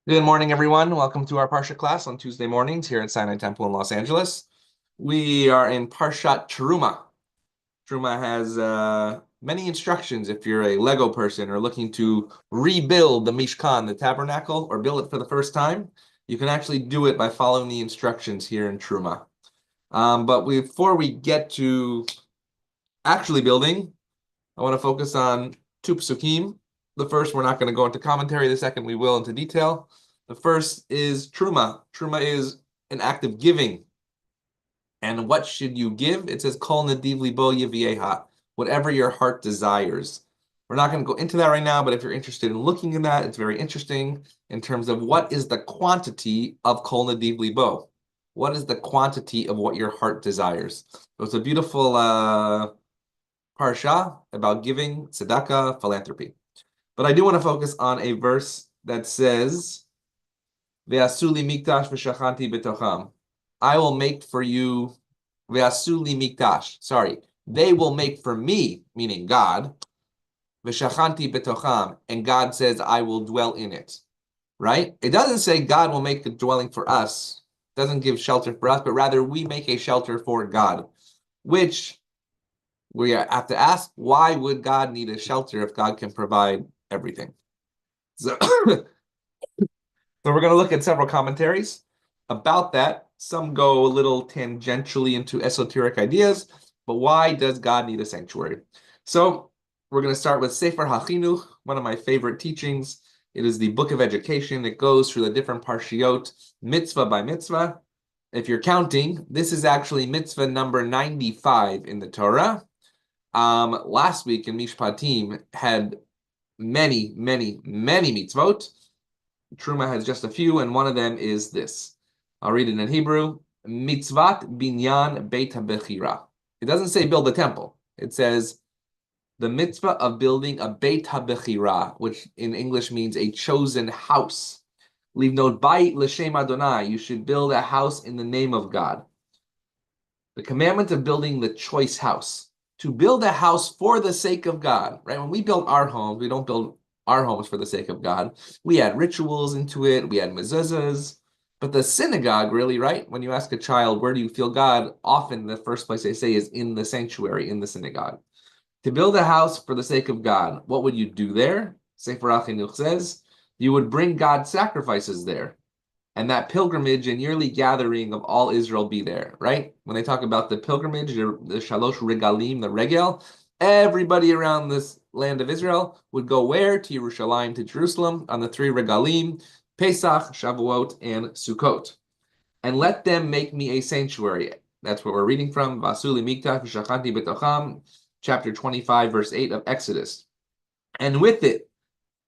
Good morning, everyone. Welcome to our Parsha class on Tuesday mornings here at Sinai Temple in Los Angeles. We are in Parshat Teruma. Teruma has many instructions if you're a Lego person or looking to rebuild the Mishkan, the tabernacle, or build it for the first time. You can actually do it by following the instructions here in Teruma. But before we get to actually building, I want to focus on two psukim. The first, we're not going to go into commentary. The second, we will into detail. The first is truma. Truma is an act of giving. And what should you give? It says, Kol nadiv libo yivieha, whatever your heart desires. We're not going to go into that right now, but if you're interested in looking at that, it's very interesting in terms of what is the quantity of Kol nadiv libo. What is the quantity of what your heart desires? So it's a beautiful Parsha about giving, tzedakah, philanthropy. But I do want to focus on a verse that says, Ve'asuli mikdash v'shachanti betocham. I will make for you, Ve'asuli mikdash. Sorry, they will make for me, meaning God, v'shachanti betocham. And God says, I will dwell in it. Right? It doesn't say God will make a dwelling for us. It doesn't give shelter for us, but rather we make a shelter for God, which we have to ask, why would God need a shelter if God can provide everything? So, so we're going to look at several commentaries about that. Some go a little tangentially into esoteric ideas, but why does God need a sanctuary? So we're going to start with Sefer HaChinuch, one of my favorite teachings. It is the book of education. It goes through the different parshiot, mitzvah by mitzvah. If you're counting, this is actually mitzvah number 95 in the Torah. Last week in Mishpatim had many, many, many mitzvot. Truma has just a few, and one of them is this. I'll read it in Hebrew. Mitzvat binyan beit habechira. It doesn't say build a temple. It says the mitzvah of building a beit habechira, which in English means a chosen house. Leave note bayit l'shem Adonai. You should build a house in the name of God. The commandment of building the choice house. To build a house for the sake of God, right? When we build our homes, we don't build our homes for the sake of God. We add rituals into it. We add mezuzahs. But the synagogue, really, right? When you ask a child, where do you feel God? Often the first place they say is in the sanctuary, in the synagogue. To build a house for the sake of God, what would you do there? Sefer HaChinuch says, you would bring God sacrifices there. And that pilgrimage and yearly gathering of all Israel be there, right? When they talk about the pilgrimage, the Shalosh Regalim, the Regel, everybody around this land of Israel would go where? To Yerushalayim, to Jerusalem, on the three Regalim, Pesach, Shavuot, and Sukkot. And let them make me a sanctuary. That's what we're reading from, Vasuli Mikdash V'Shachanti B'Tocham, chapter 25, verse 8 of Exodus. And with it,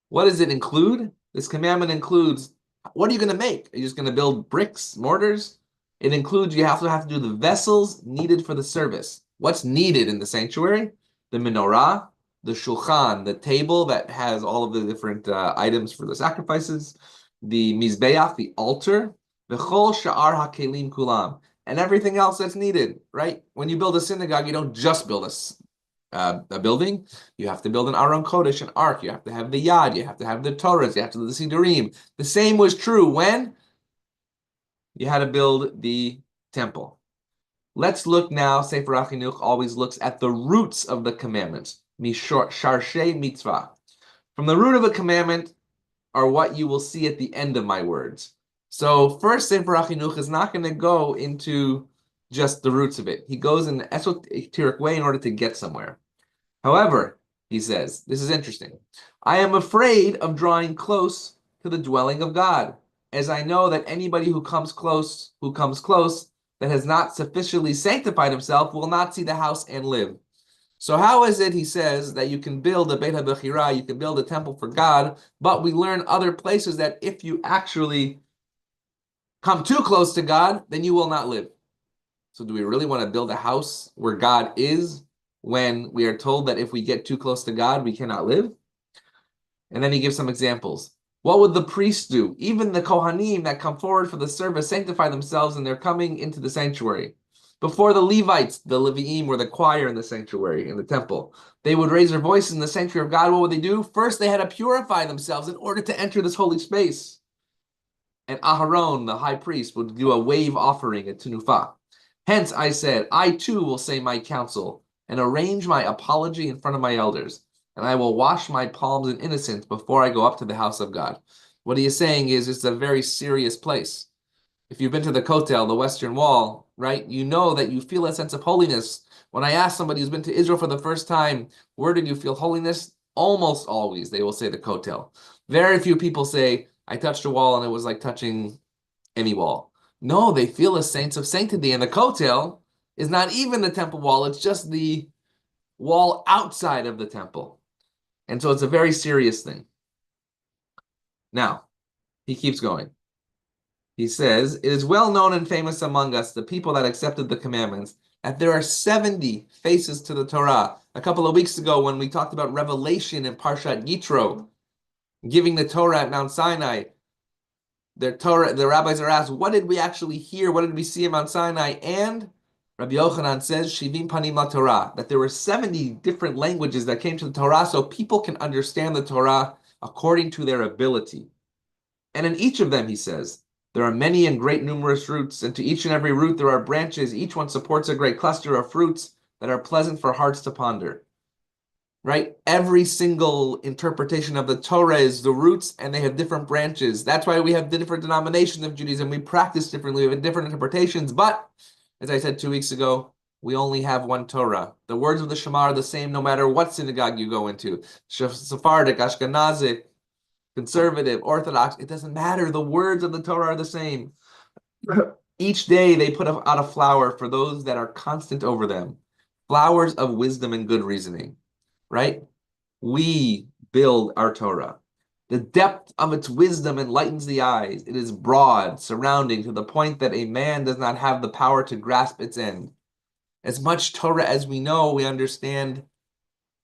what does it include? This commandment includes, what are you going to make? Are you just going to build bricks, mortars? It includes, you also have to do the vessels needed for the service. What's needed in the sanctuary? The menorah, the shulchan, the table that has all of the different items for the sacrifices, the mizbeach, the altar, the chol sha'ar hakelim kulam, and everything else that's needed, right? When you build a synagogue, you don't just build a building. You have to build an Aron Kodesh, an ark. You have to have the Yad. You have to have the Torahs. You have to do the Sidurim. The same was true when you had to build the temple. Let's look now. Sefer HaChinuch always looks at the roots of the commandments. Sharshe mitzvah. From the root of a commandment are what you will see at the end of my words. So first, Sefer HaChinuch is not going to go into just the roots of it. He goes in an esoteric way in order to get somewhere. However, he says, this is interesting. I am afraid of drawing close to the dwelling of God, as I know that anybody who comes close, that has not sufficiently sanctified himself, will not see the house and live. So how is it, he says, that you can build a Beit HaBechirah, you can build a temple for God, but we learn other places that if you actually come too close to God, then you will not live. So do we really want to build a house where God is, when we are told that if we get too close to God, we cannot live? And then he gives some examples. What would the priests do? Even the Kohanim that come forward for the service sanctify themselves and they're coming into the sanctuary. Before the Levites, the Leviim were the choir in the sanctuary, in the temple. They would raise their voices in the sanctuary of God. What would they do? First, they had to purify themselves in order to enter this holy space. and Aharon, the high priest, would do a wave offering at Tenufa. Hence I said, I too will say my counsel and arrange my apology in front of my elders, and I will wash my palms in innocence before I go up to the house of God. What he is saying is it's a very serious place. If you've been to the Kotel, the Western Wall, right, you know that you feel a sense of holiness. When I ask somebody who's been to Israel for the first time, where did you feel holiness? Almost always they will say the Kotel. Very few people say, I touched a wall and it was like touching any wall. No, they feel a sense of sanctity. And the Kotel is not even the temple wall, it's just the wall outside of the temple. And so it's a very serious thing. Now, he keeps going. He says, it is well known and famous among us, the people that accepted the commandments, that there are 70 faces to the Torah. A couple of weeks ago, when we talked about revelation in Parshat Yitro, giving the Torah at Mount Sinai, the rabbis are asked, what did we actually hear? What did we see in Mount Sinai? And Rabbi Yochanan says, Shivim Panim La Torah, that there were 70 different languages that came to the Torah so people can understand the Torah according to their ability. And in each of them, he says, there are many and great numerous roots, and to each and every root there are branches. Each one supports a great cluster of fruits that are pleasant for hearts to ponder. Right? Every single interpretation of the Torah is the roots, and they have different branches. That's why we have the different denominations of Judaism. We practice differently. We have different interpretations. But, as I said 2 weeks ago, we only have one Torah. The words of the Shema are the same no matter what synagogue you go into. Sephardic, Ashkenazic, conservative, Orthodox, it doesn't matter. The words of the Torah are the same. Each day they put out a flower for those that are constant over them. Flowers of wisdom and good reasoning, right? We build our Torah. The depth of its wisdom enlightens the eyes. It is broad, surrounding, to the point that a man does not have the power to grasp its end. As much Torah as we know, we understand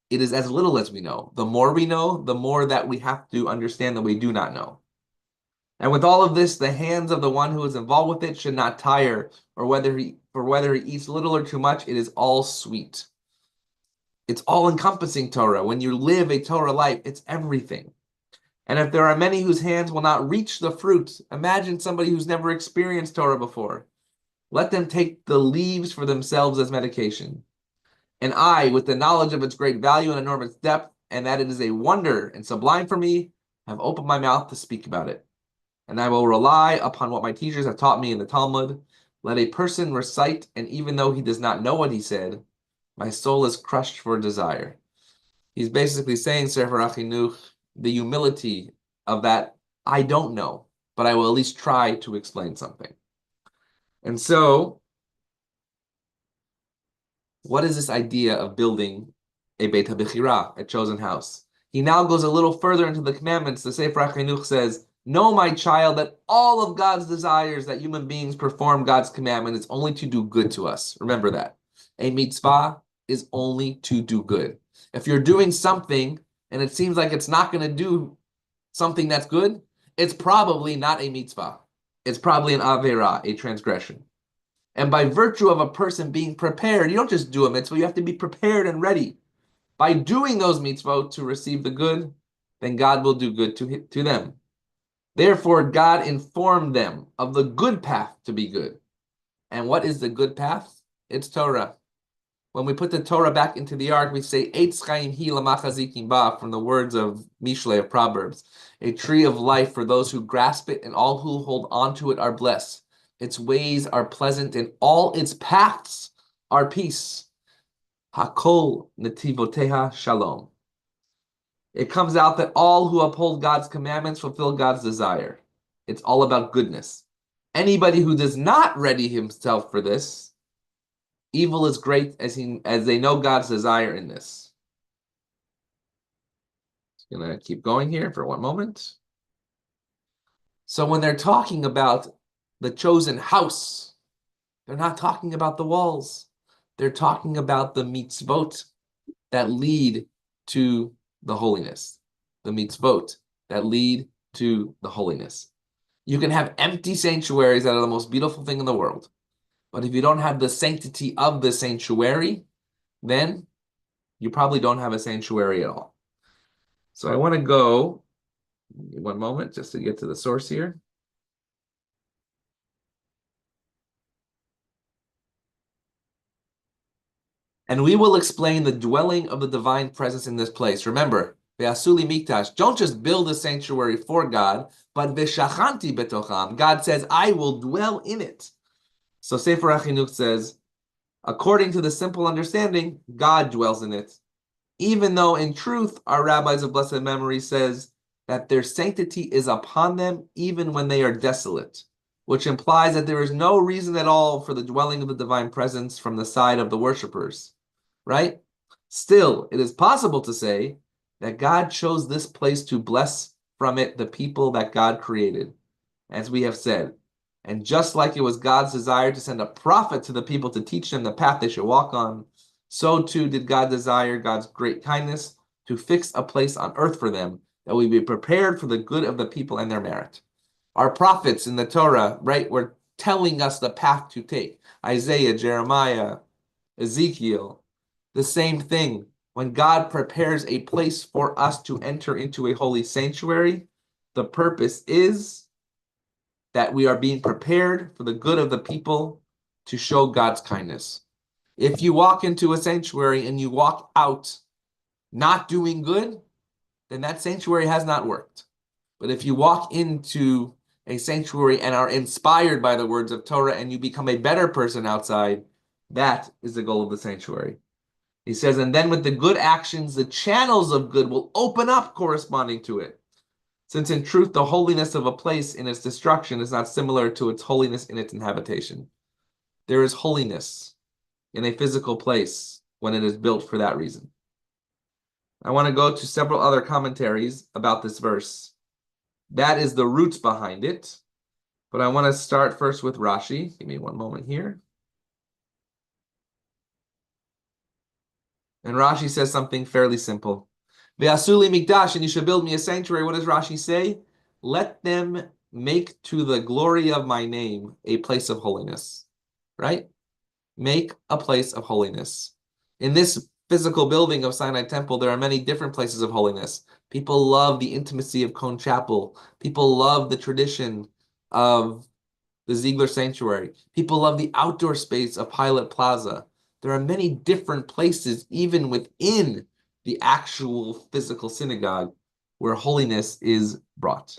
it is as little as we know. The more we know, the more that we have to understand that we do not know. And with all of this, the hands of the one who is involved with it should not tire, or whether he eats little or too much, it is all sweet. It's all-encompassing Torah. When you live a Torah life, it's everything. And if there are many whose hands will not reach the fruit, imagine somebody who's never experienced Torah before. Let them take the leaves for themselves as medication. And I, with the knowledge of its great value and enormous depth, and that it is a wonder and sublime for me, have opened my mouth to speak about it. And I will rely upon what my teachers have taught me in the Talmud. Let a person recite, and even though he does not know what he said, my soul is crushed for desire. He's basically saying, Sefer HaChinuch, the humility of that, I don't know, but I will at least try to explain something. And so, what is this idea of building a Beit HaBechira, a chosen house? He now goes a little further into the commandments. The Sefer HaChinuch says, know, my child, that all of God's desires that human beings perform God's commandment is only to do good to us. Remember that. A mitzvah is only to do good. If you're doing something and it seems like it's not going to do something that's good, it's probably not a mitzvah. It's probably an avera, a transgression. And by virtue of a person being prepared, you don't just do a mitzvah, you have to be prepared and ready. By doing those mitzvot to receive the good, then God will do good to them. Therefore, God informed them of the good path to be good. And what is the good path? It's Torah. When we put the Torah back into the ark, we say, Eitz chaim hi lamachazikim ba, from the words of Mishle of Proverbs, a tree of life for those who grasp it, and all who hold on to it are blessed. Its ways are pleasant, and all its paths are peace. Hakol netivoteha shalom. It comes out that all who uphold God's commandments fulfill God's desire. It's all about goodness. Anybody who does not ready himself for this, evil is great as they know God's desire in this. Just gonna keep going here for one moment. So when they're talking about the chosen house, they're not talking about the walls. They're talking about the mitzvot that lead to the holiness. The mitzvot that lead to the holiness. You can have empty sanctuaries that are the most beautiful thing in the world. But if you don't have the sanctity of the sanctuary, then you probably don't have a sanctuary at all. So I want to go, one moment, just to get to the source here. And we will explain the dwelling of the divine presence in this place. Remember, Ve'asuli mikdash, don't just build a sanctuary for God, but Ve'shachanti betocham. God says, I will dwell in it. So Sefer HaChinuch says, according to the simple understanding, God dwells in it. Even though in truth, our rabbis of blessed memory says that their sanctity is upon them even when they are desolate, which implies that there is no reason at all for the dwelling of the divine presence from the side of the worshippers, right? Still, it is possible to say that God chose this place to bless from it the people that God created, as we have said. And just like it was God's desire to send a prophet to the people to teach them the path they should walk on, so too did God desire God's great kindness to fix a place on earth for them that we be prepared for the good of the people and their merit. Our prophets in the Torah, right, were telling us the path to take. Isaiah, Jeremiah, Ezekiel, the same thing. When God prepares a place for us to enter into a holy sanctuary, the purpose is that we are being prepared for the good of the people to show God's kindness. If you walk into a sanctuary and you walk out not doing good, then that sanctuary has not worked. But if you walk into a sanctuary and are inspired by the words of Torah and you become a better person outside, that is the goal of the sanctuary. He says, and then with the good actions, the channels of good will open up corresponding to it. Since in truth, the holiness of a place in its destruction is not similar to its holiness in its inhabitation. There is holiness in a physical place when it is built for that reason. I want to go to several other commentaries about this verse. That is the roots behind it. But I want to start first with Rashi. Give me one moment here. And Rashi says something fairly simple. Ve'asuli mikdash, and you should build me a sanctuary. What does Rashi say? Let them make to the glory of my name a place of holiness. Right? Make a place of holiness. In this physical building of Sinai Temple, there are many different places of holiness. People love the intimacy of Cone Chapel. People love the tradition of the Ziegler Sanctuary. People love the outdoor space of Pilot Plaza. There are many different places, even within the actual physical synagogue, where holiness is brought.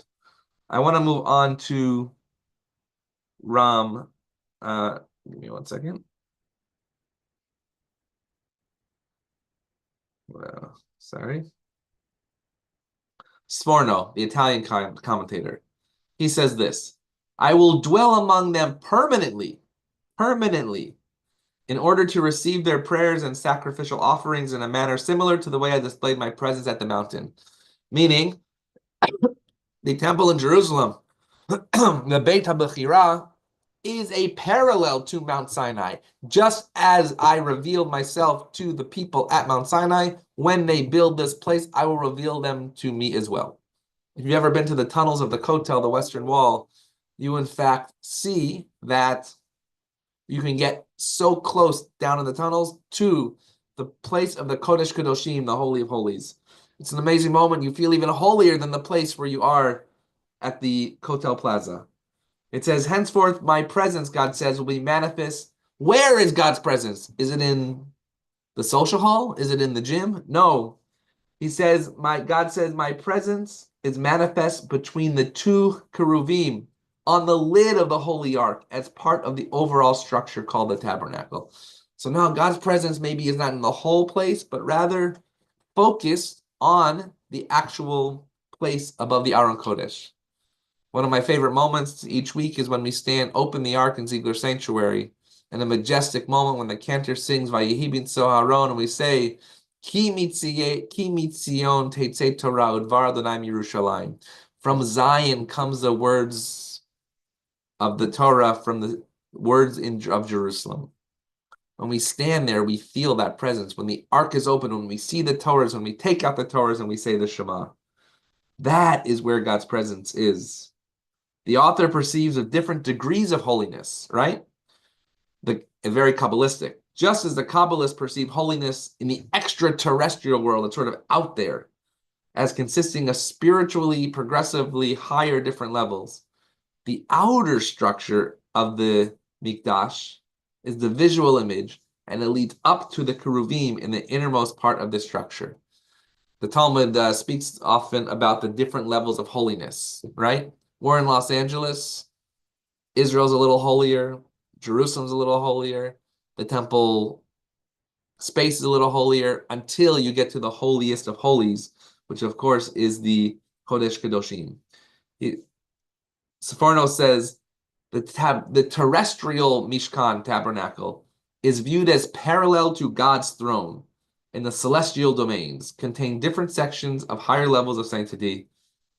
I want to move on to Ram. Give me one second. Sorry. Sforno, the Italian commentator. He says this, I will dwell among them permanently, in order to receive their prayers and sacrificial offerings in a manner similar to the way I displayed my presence at the mountain. Meaning, the temple in Jerusalem, the Beit HaBechirah, is a parallel to Mount Sinai. Just as I revealed myself to the people at Mount Sinai, when they build this place, I will reveal them to me as well. If you've ever been to the tunnels of the Kotel, the Western Wall, you in fact see that you can get so close down in the tunnels to the place of the Kodesh Kadoshim, the Holy of Holies. It's an amazing moment. You feel even holier than the place where you are at the Kotel Plaza. It says, henceforth, my presence, God says, will be manifest. Where is God's presence? Is it in the social hall? Is it in the gym? No. He says, God says, my presence is manifest between the two keruvim on the lid of the Holy Ark as part of the overall structure called the tabernacle. So now God's presence maybe is not in the whole place, but rather focused on the actual place above the Aron Kodesh. One of my favorite moments each week is when we open the Ark in Ziegler Sanctuary, and a majestic moment when the cantor sings Vayehi B'nso Haron, and we say, Ki mitzion tetzei Torah udvar Adonai Yerushalayim. From Zion comes the words of the Torah, from the words of Jerusalem. When we stand there, we feel that presence. When the Ark is open, when we see the Torahs, when we take out the Torahs and we say the Shema. That is where God's presence is. The author perceives of different degrees of holiness, right? Very Kabbalistic. Just as the Kabbalists perceive holiness in the extraterrestrial world, it's sort of out there, as consisting of spiritually, progressively higher different levels. The outer structure of the Mikdash is the visual image and it leads up to the keruvim in the innermost part of the structure. The Talmud speaks often about the different levels of holiness, right? We're in Los Angeles. Israel's a little holier. Jerusalem's a little holier. The temple space is a little holier until you get to the holiest of holies, which of course is the Kodesh Kedoshim. Seforno says the terrestrial Mishkan tabernacle is viewed as parallel to God's throne, and the celestial domains contain different sections of higher levels of sanctity,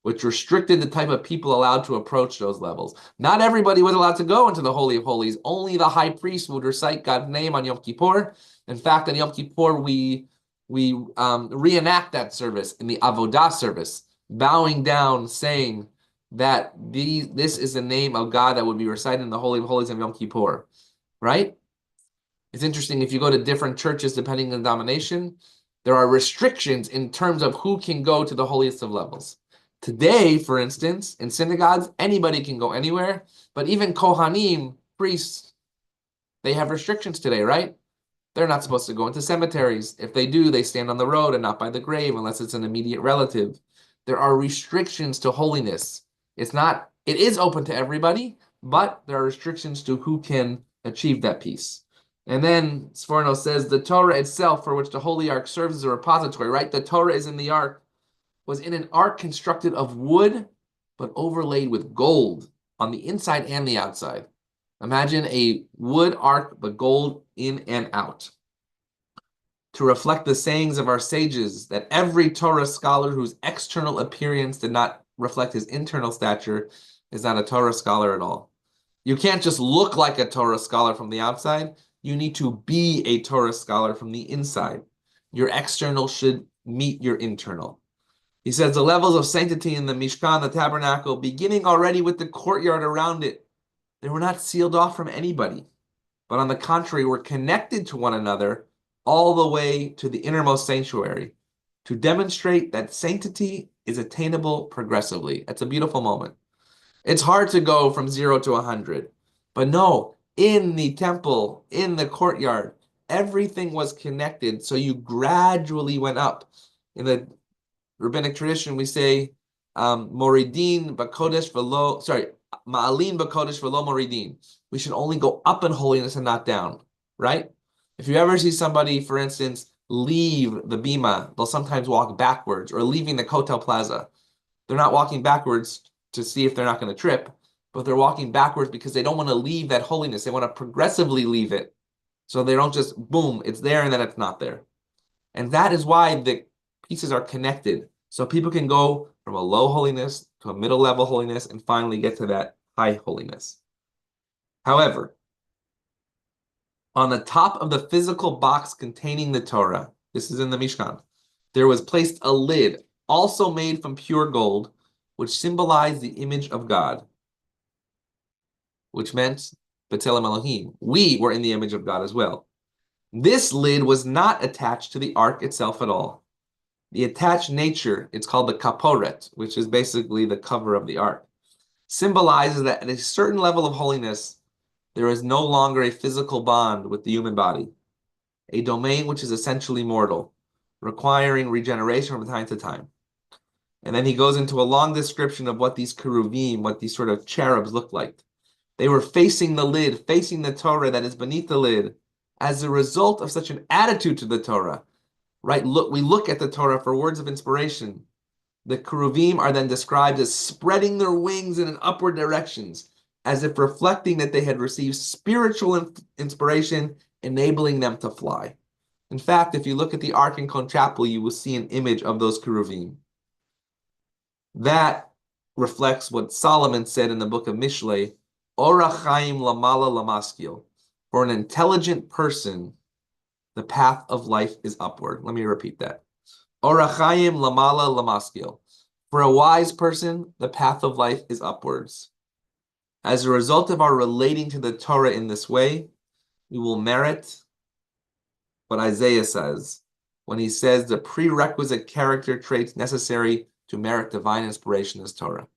which restricted the type of people allowed to approach those levels. Not everybody was allowed to go into the Holy of Holies. Only the high priest would recite God's name on Yom Kippur. In fact, on Yom Kippur, we reenact that service in the Avodah service, bowing down, saying that this is the name of God that would be recited in the Holy of Holies of Yom Kippur, right? It's interesting, if you go to different churches, depending on the denomination, there are restrictions in terms of who can go to the holiest of levels. Today, for instance, in synagogues, anybody can go anywhere, but even Kohanim, priests, they have restrictions today, right? They're not supposed to go into cemeteries. If they do, they stand on the road and not by the grave unless it's an immediate relative. There are restrictions to holiness. It is open to everybody, but there are restrictions to who can achieve that peace. And then Sforno says the Torah itself, for which the Holy Ark serves as a repository, right? The Torah is in the Ark, was in an ark constructed of wood, but overlaid with gold on the inside and the outside. Imagine a wood ark, but gold in and out. To reflect the sayings of our sages, that every Torah scholar whose external appearance did not reflect his internal stature is not a Torah scholar at all. You can't just look like a Torah scholar from the outside. You need to be a Torah scholar from the inside. Your external should meet your internal. He says the levels of sanctity in the Mishkan, the tabernacle, beginning already with the courtyard around it, they were not sealed off from anybody, but on the contrary, were connected to one another all the way to the innermost sanctuary to demonstrate that sanctity is attainable progressively. It's a beautiful moment. It's hard to go from 0 to 100, but no, in the temple, in the courtyard, everything was connected, so you gradually went up. In the rabbinic tradition, we say, Moridin b'kodesh v'lo, Ma'alin b'kodesh v'lo moridin. We should only go up in holiness and not down, right? If you ever see somebody, for instance, leave the bima, they'll sometimes walk backwards, or leaving the Kotel Plaza. They're not walking backwards to see if they're not going to trip, but they're walking backwards because they don't want to leave that holiness. They want to progressively leave it. So they don't just, boom, it's there and then it's not there. And that is why the pieces are connected. So people can go from a low holiness to a middle level holiness and finally get to that high holiness. However, on the top of the physical box containing the Torah, this is in the Mishkan, there was placed a lid, also made from pure gold, which symbolized the image of God, which meant B'Tselem Elohim. We were in the image of God as well. This lid was not attached to the ark itself at all. The attached nature, it's called the kaporet, which is basically the cover of the ark, symbolizes that at a certain level of holiness, there is no longer a physical bond with the human body, a domain which is essentially mortal, requiring regeneration from time to time. And then he goes into a long description of what these keruvim, what these sort of cherubs look like. They were facing the lid, facing the Torah that is beneath the lid, as a result of such an attitude to the Torah. Right? We look at the Torah for words of inspiration. The keruvim are then described as spreading their wings in an upward directions, as if reflecting that they had received spiritual inspiration, enabling them to fly. In fact, if you look at the Ark in Kon Chapel, you will see an image of those keruvim. That reflects what Solomon said in the book of Mishlei, Ora chaim lamala lamaskil. For an intelligent person, the path of life is upward. Let me repeat that. Ora chaim lamala lamaskil. For a wise person, the path of life is upwards. As a result of our relating to the Torah in this way, we will merit what Isaiah says when he says the prerequisite character traits necessary to merit divine inspiration is Torah.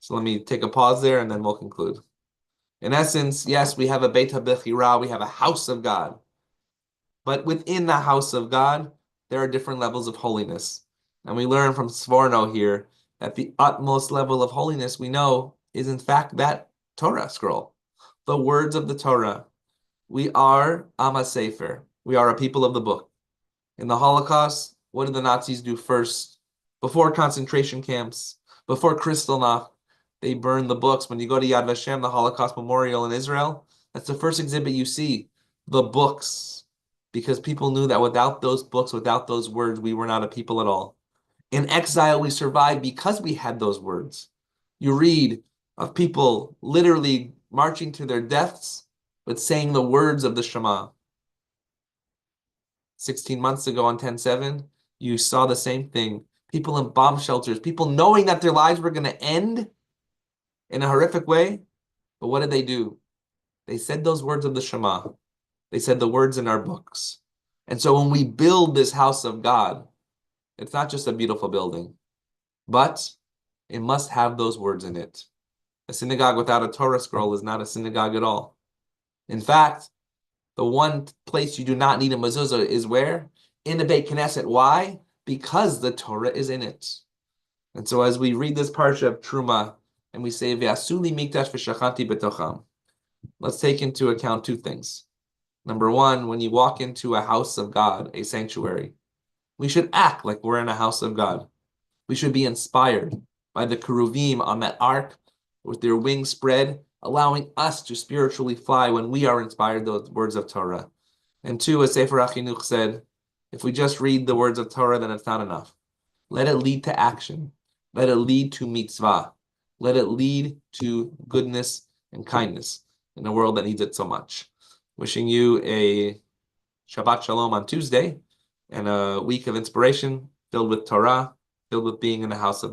So let me take a pause there and then we'll conclude. In essence, yes, we have a Beit HaBechira, we have a house of God. But within the house of God, there are different levels of holiness. And we learn from Sforno here that the utmost level of holiness we know is in fact that Torah scroll, the words of the Torah. We are Am Sefer. We are a people of the book. In the Holocaust, what did the Nazis do first? Before concentration camps, before Kristallnacht, they burned the books. When you go to Yad Vashem, the Holocaust Memorial in Israel, that's the first exhibit you see, the books, because people knew that without those books, without those words, we were not a people at all. In exile, we survived because we had those words. You read of people literally marching to their deaths, but saying the words of the Shema. 16 months ago on 10/7, you saw the same thing. People in bomb shelters, people knowing that their lives were going to end in a horrific way. But what did they do? They said those words of the Shema. They said the words in our books. And so when we build this house of God, it's not just a beautiful building, but it must have those words in it. A synagogue without a Torah scroll is not a synagogue at all. In fact, the one place you do not need a mezuzah is where? In the Beit Knesset. Why? Because the Torah is in it. And so as we read this Parsha of Truma, and we say, Ve'asuli mikdash v'shachanti betocham, let's take into account two things. Number one, when you walk into a house of God, a sanctuary, we should act like we're in a house of God. We should be inspired by the Keruvim on that ark with their wings spread, allowing us to spiritually fly when we are inspired those words of Torah. And two, as Sefer HaChinuch said, if we just read the words of Torah, then it's not enough. Let it lead to action. Let it lead to mitzvah. Let it lead to goodness and kindness in a world that needs it so much. Wishing you a Shabbat Shalom on Tuesday and a week of inspiration filled with Torah, filled with being in the house of